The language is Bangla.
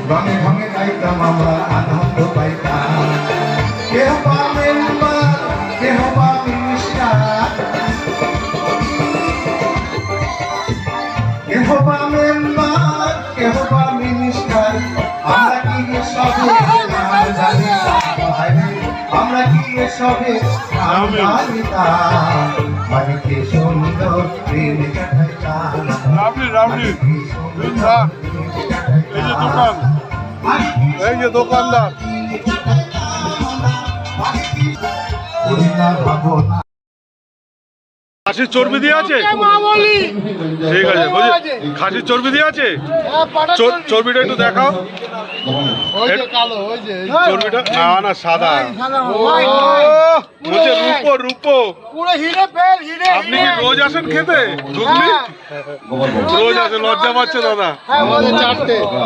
রঙে ঢঙে গাইতাম আমরা আনন্দ পাইতাম। কেহ বা মেম্বার কেহ বা মিনিস্টার, কেহ বা মেম্বার কেহ বা মিনিস্টার, আমরা কি সবে নাম জানিতাম, আমরা কি সবে নাম জানিতাম। বাড়িতে সুন্দর প্রেম কাটাইতাম, এই যে দোকানদার খাসির চর্বি দিয়ে আছে, ঠিক আছে বুঝলি, খাসির চর্বি দিয়ে আছে, চর্বিটা একটু দেখাও, চর্বিটা না না সাদা, বলছে রূপো রূপো। আপনি কি রোজ আসেন খেতে ঘুগনি? রোজ আসেন, লজ্জা পাচ্ছে দাদা।